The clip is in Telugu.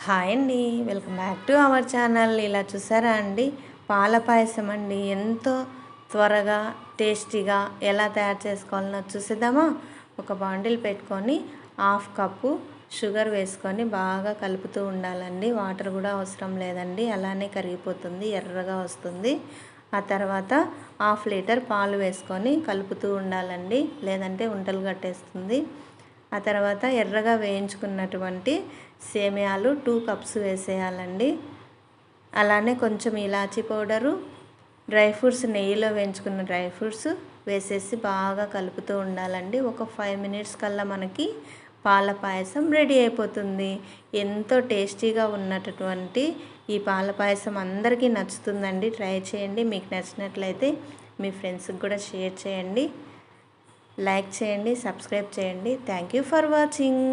హాయ్ అండి, welcome back to our channel. ఇలా చూసారా అండి, పాల పాయసం అండి. ఎంతో త్వరగా టేస్టీగా ఎలా తయారు చేసుకోవాలనో చూసేద్దామా. ఒక బాండిల్ పెట్టుకొని 1/2 కప్పు షుగర్ వేసుకొని బాగా కలుపుతూ ఉండాలండి. వాటర్ కూడా అవసరం లేదండి, అలానే కరిగిపోతుంది, ఎర్రగా వస్తుంది. ఆ తర్వాత 1/2 లీటర్ పాలు వేసుకొని కలుపుతూ ఉండాలండి, లేదంటే ఉంటలు కట్టేస్తుంది. ఆ తర్వాత ఎర్రగా వేయించుకున్నటువంటి సేమియాలు 2 కప్స్ వేసేయాలండి. అలానే కొంచెం ఇలాచీ పౌడరు, డ్రై ఫ్రూట్స్, నెయ్యిలో వేయించుకున్న డ్రై ఫ్రూట్స్ వేసేసి బాగా కలుపుతూ ఉండాలండి. ఒక 5 మినిట్స్ కల్లా మనకి పాల పాయసం రెడీ అయిపోతుంది. ఎంతో టేస్టీగా ఉన్నటువంటి ఈ పాల పాయసం అందరికీ నచ్చుతుందండి. ట్రై చేయండి. మీకు నచ్చినట్లయితే మీ ఫ్రెండ్స్కి కూడా షేర్ చేయండి, లైక్ చేయండి, సబ్స్క్రైబ్ చేయండి. Thank you for watching.